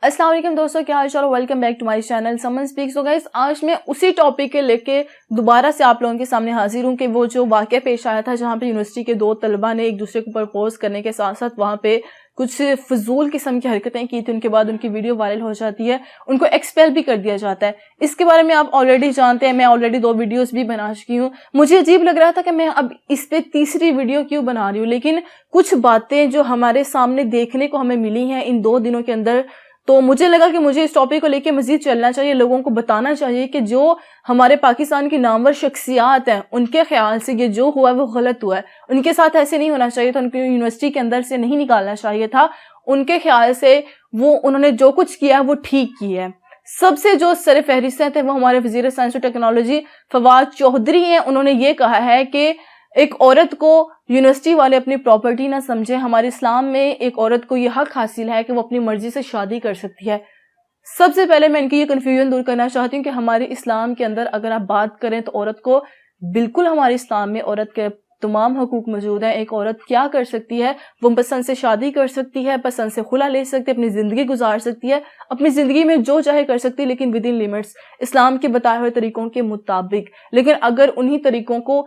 अस्सलाम वालेकुम दोस्तों, क्या हाल चाल। Welcome back to my channel Saman speaks. तो गाइस, आज मैं उसी टॉपिक के लेके दोबारा से आप लोगों के सामने हाजिर हूँ कि वो जो वाक़या पेश आया था जहाँ पे यूनिवर्सिटी के दो तलबा ने एक दूसरे को प्रपोज करने के साथ साथ वहाँ पे कुछ फजूल किस्म की हरकतें की थी। उनके बाद उनकी वीडियो वायरल हो जाती है, उनको एक्सपेल भी कर दिया जाता है। इसके बारे में आप ऑलरेडी जानते हैं, मैं ऑलरेडी 2 वीडियोस भी बना चुकी हूँ। मुझे अजीब लग रहा था कि मैं अब इस पे तीसरी वीडियो क्यों बना रही हूँ, लेकिन कुछ बातें जो हमारे सामने देखने को हमें मिली हैं इन 2 दिनों के अंदर, तो मुझे लगा कि मुझे इस टॉपिक को लेके मजीद चलना चाहिए। लोगों को बताना चाहिए कि जो हमारे पाकिस्तान की नामवर शख्सियात हैं उनके ख्याल से ये जो हुआ है वो गलत हुआ है। उनके साथ ऐसे नहीं होना चाहिए था, उनको यूनिवर्सिटी के अंदर से नहीं निकालना चाहिए था। उनके ख्याल से वो उन्होंने जो कुछ किया है वो ठीक किया है। सबसे जो सर फहरिस्त है वो हमारे वजीर साइंस और टेक्नोलॉजी फवाद चौधरी हैं। उन्होंने ये कहा है कि एक औरत को यूनिवर्सिटी वाले अपनी प्रॉपर्टी ना समझे। हमारे इस्लाम में एक औरत को ये हक हासिल है कि वो अपनी मर्जी से शादी कर सकती है। सबसे पहले मैं इनकी ये कन्फ्यूजन दूर करना चाहती हूँ कि हमारे इस्लाम के अंदर अगर आप बात करें तो औरत को बिल्कुल हमारे इस्लाम में औरत के तमाम हकूक मौजूद हैं। एक औरत क्या कर सकती है, वो पसंद से शादी कर सकती है, पसंद से खुला ले सकती है, अपनी जिंदगी गुजार सकती है, अपनी जिंदगी में जो चाहे कर सकती है, लेकिन विद इन लिमिट्स, इस्लाम के बताए हुए तरीकों के मुताबिक। लेकिन अगर उन्हीं तरीकों को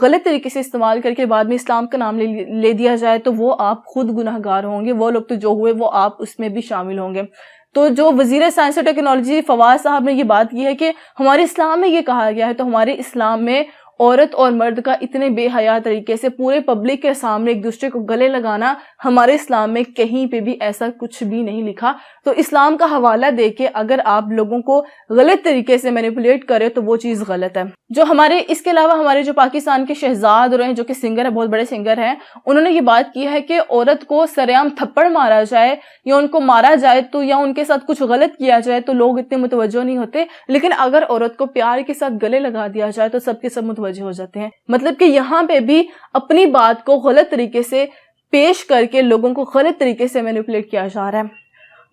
गलत तरीके से इस्तेमाल करके बाद में इस्लाम का नाम ले दिया जाए तो वो आप खुद गुनाहगार होंगे। वो लोग तो जो हुए वो आप उसमें भी शामिल होंगे। तो जो वजीर साइंस और टेक्नोलॉजी फवाद साहब ने ये बात की है कि हमारे इस्लाम में ये कहा गया है, तो हमारे इस्लाम में औरत और मर्द का इतने बेहया तरीके से पूरे पब्लिक के सामने एक दूसरे को गले लगाना, हमारे इस्लाम में कहीं पे भी ऐसा कुछ भी नहीं लिखा। तो इस्लाम का हवाला देके अगर आप लोगों को गलत तरीके से मैनिपुलेट करें तो वो चीज़ गलत है। जो हमारे इसके अलावा हमारे जो पाकिस्तान के शहजाद रहे हैं, जो कि सिंगर है, बहुत बड़े सिंगर हैं, उन्होंने ये बात की है कि औरत को सरेआम थप्पड़ मारा जाए या उनको मारा जाए तो या उनके साथ कुछ गलत किया जाए तो लोग इतने मुतवज्जो नहीं होते, लेकिन अगर औरत को प्यार के साथ गले लगा दिया जाए तो सबके सब मुतवज्जो हो जाते हैं। मतलब कि यहाँ पे भी अपनी बात को गलत तरीके से पेश करके लोगों को गलत तरीके से मैनिपुलेट किया जा रहा है।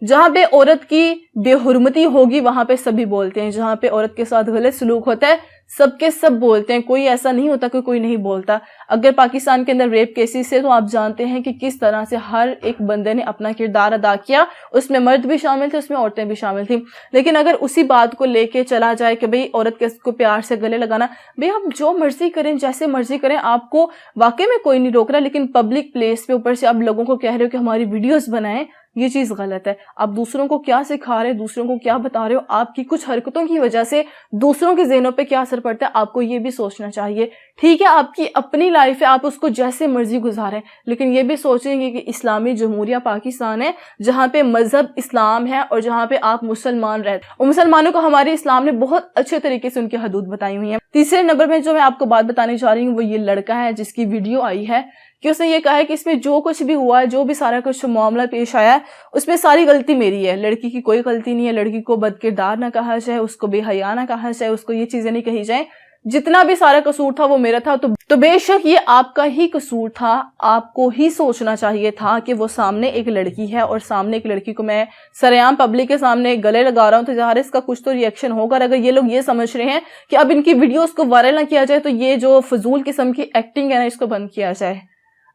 जहाँ पे औरत की बेहुरमती होगी वहां पे सभी बोलते हैं, जहाँ पे औरत के साथ गलत सलूक होता है सबके सब बोलते हैं, कोई ऐसा नहीं होता कि कोई नहीं बोलता। अगर पाकिस्तान के अंदर रेप केसेस है तो आप जानते हैं कि किस तरह से हर एक बंदे ने अपना किरदार अदा किया, उसमें मर्द भी शामिल थे, उसमें औरतें भी शामिल थी। लेकिन अगर उसी बात को लेके चला जाए कि भाई औरत को प्यार से गले लगाना, भाई आप जो मर्जी करें, जैसे मर्जी करें, आपको वाकई में कोई नहीं रोक रहा, लेकिन पब्लिक प्लेस पे ऊपर से आप लोगों को कह रहे हो कि हमारी वीडियोस बनाएं, ये चीज गलत है। आप दूसरों को क्या सिखा रहे हो, दूसरों को क्या बता रहे हो, आपकी कुछ हरकतों की वजह से दूसरों के ज़हनों पे क्या असर पड़ता है, आपको ये भी सोचना चाहिए। ठीक है, आपकी अपनी लाइफ है, आप उसको जैसे मर्जी गुजारें, लेकिन ये भी सोचेंगे कि इस्लामी जमहूरिया पाकिस्तान है जहाँ पे मजहब इस्लाम है और जहाँ पे आप मुसलमान रहते हैं, और मुसलमानों को हमारे इस्लाम ने बहुत अच्छे तरीके से उनकी हदूद बताई हुई है। तीसरे नंबर में जो मैं आपको बात बताने जा रही हूँ वो ये लड़का है जिसकी वीडियो आई है कि उसने ये कहा है कि इसमें जो कुछ भी हुआ है, जो भी सारा कुछ मामला पेश आया है, उसमें सारी गलती मेरी है। लड़की की कोई गलती नहीं है, लड़की को बदकिरदार ना कहा जाए, उसको बेहया ना कहा जाए, उसको ये चीजें नहीं कही जाए, जितना भी सारा कसूर था वो मेरा था। तो बेशक ये आपका ही कसूर था, आपको ही सोचना चाहिए था कि वो सामने एक लड़की है और सामने एक लड़की को मैं सरेआम पब्लिक के सामने गले लगा रहा हूँ, तो ज़ाहिर इसका कुछ तो रिएक्शन होगा। अगर ये लोग ये समझ रहे हैं कि अब इनकी वीडियोस को वायरल ना किया जाए तो ये जो फजूल किस्म की एक्टिंग है ना, इसको बंद किया जाए।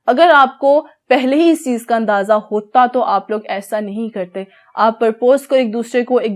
अगर आपको पहले ही इस चीज का अंदाजा होता तो आप लोग ऐसा नहीं करते। आप प्रपोज कर एक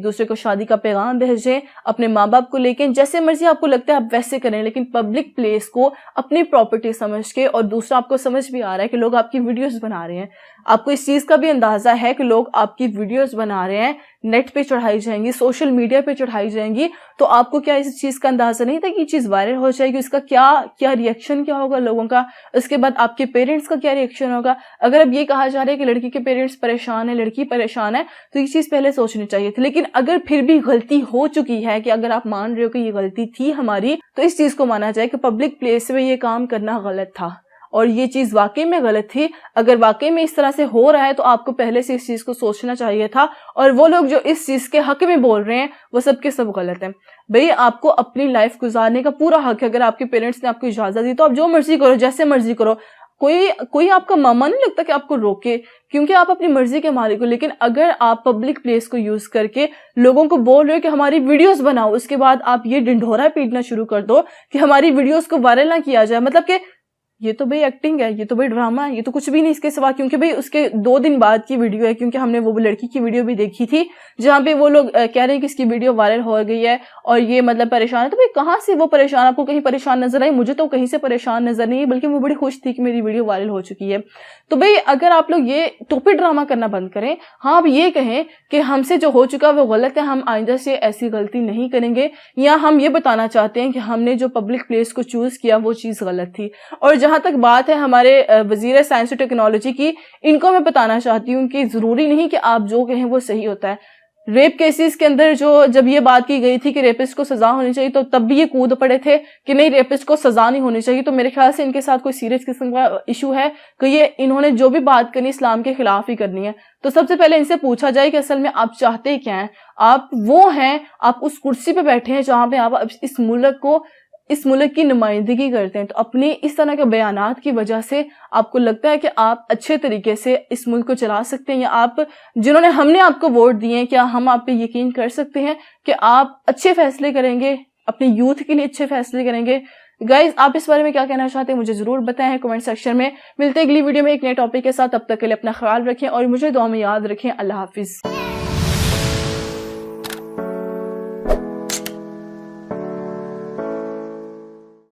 दूसरे को शादी का पैगाम भेजें अपने माँ बाप को लेके, जैसे मर्जी आपको लगता है आप वैसे करें, लेकिन पब्लिक प्लेस को अपनी प्रॉपर्टी समझ के, और दूसरा आपको समझ भी आ रहा है कि लोग आपकी वीडियोस बना रहे हैं, आपको इस चीज का भी अंदाजा है कि लोग आपकी वीडियोस बना रहे हैं, नेट पे चढ़ाई जाएंगी, सोशल मीडिया पे चढ़ाई जाएंगी, तो आपको क्या इस चीज का अंदाजा नहीं था कि ये चीज वायरल हो जाएगी, उसका क्या रिएक्शन क्या होगा लोगों का, उसके बाद आपके पेरेंट्स का क्या रिएक्शन होगा। अगर अब ये कहा जा रहा है कि लड़की के पेरेंट्स परेशान है, लड़की परेशान है, तो ये चीज पहले सोचनी चाहिए थी। लेकिन अगर फिर भी गलती हो चुकी है, कि अगर आप मान रहे हो कि ये गलती थी हमारी, तो इस चीज को माना जाए कि पब्लिक प्लेस में ये काम करना गलत था और ये चीज वाकई में गलत थी। अगर वाकई में इस तरह से हो रहा है तो आपको पहले से इस चीज को सोचना चाहिए था, और वो लोग जो इस चीज के हक में बोल रहे हैं वो सबके सब गलत है। भाई आपको अपनी लाइफ गुजारने का पूरा हक है। अगर आपके पेरेंट्स ने आपको इजाजत दी तो आप जो मर्जी करो, जैसे मर्जी करो, कोई आपका मामा नहीं लगता कि आपको रोके, क्योंकि आप अपनी मर्जी के मालिक हो। लेकिन अगर आप पब्लिक प्लेस को यूज करके लोगों को बोल रहे हो कि हमारी वीडियोस बनाओ, उसके बाद आप ये ढिंढोरा पीटना शुरू कर दो कि हमारी वीडियोस को वायरल ना किया जाए, मतलब कि یہ تو بھائی ایکٹنگ ہے, یہ تو بھائی ڈرامہ ہے, یہ تو کچھ بھی نہیں اس کے سوا, کیونکہ بھائی اس کے 2 دن بعد کی ویڈیو ہے, کیونکہ ہم نے وہ لڑکی کی ویڈیو بھی دیکھی تھی جہاں پہ وہ لوگ کہہ رہے ہیں کہ اس کی ویڈیو وائرل ہو گئی ہے اور یہ مطلب پریشان ہے. تو بھائی کہاں سے وہ پریشان, آپ کو کہیں پریشان نظر آئی؟ مجھے تو کہیں سے پریشان نظر نہیں, بلکہ وہ بڑی خوش تھی کہ میری ویڈیو وائرل ہو چکی ہے. تو بھائی اگر آپ لوگ یہ ٹوپی ڈرامہ کرنا بند کریں, ہاں آپ یہ کہیں کہ ہم سے جو ہو چکا وہ غلط ہے, ہم آئندہ سے ایسی غلطی نہیں کریں گے, یا ہم یہ بتانا چاہتے ہیں کہ ہم نے جو پبلک پلیس کو چوز کیا وہ چیز غلط تھی. اور جہاں تک بات ہے ہمارے وزیر سائنس و ٹیکنالوجی کی, ان کو میں بتانا چاہتی ہوں کہ ضروری نہیں کہ آپ جو کہیں وہ صحیح ہوتا ہے. ریپ کیسز کے اندر جب یہ بات کی گئی تھی کہ ریپسٹ کو سزا ہونی چاہیے, تو تب بھی یہ کود پڑے تھے کہ نہیں ریپسٹ کو سزا نہیں ہونی چاہیے. تو میرے خیال سے ان کے ساتھ کوئی سیریس قسم کا ایشو ہے کہ انہوں نے جو بھی بات کرنی اسلام کے خلاف ہی کرنی ہے. تو سب سے پہلے ان سے پوچھا جائے کہ اصل میں آپ چاہتے کیا ہیں. آپ وہ ہیں, آپ اس کرسی پہ بیٹھے ہیں جہاں پہ آپ اس ملک کی نمائندگی کرتے ہیں. تو اپنی اس طرح کے بیانات کی وجہ سے آپ کو لگتا ہے کہ آپ اچھے طریقے سے اس ملک کو چلا سکتے ہیں, یا آپ ہم نے آپ کو ووٹ دیے ہیں, کیا ہم آپ پہ یقین کر سکتے ہیں کہ آپ اچھے فیصلے کریں گے, اپنے یوتھ کے لیے اچھے فیصلے کریں گے؟ گائز آپ اس بارے میں کیا کہنا چاہتے ہیں مجھے ضرور بتائیں کمنٹ سیکشن میں. ملتے ہیں اگلی ویڈیو میں ایک نئے ٹاپک کے ساتھ, تب تک کے لیے اپنا خیال رکھیں اور مجھے دعا میں یاد رکھیں. اللہ حافظ.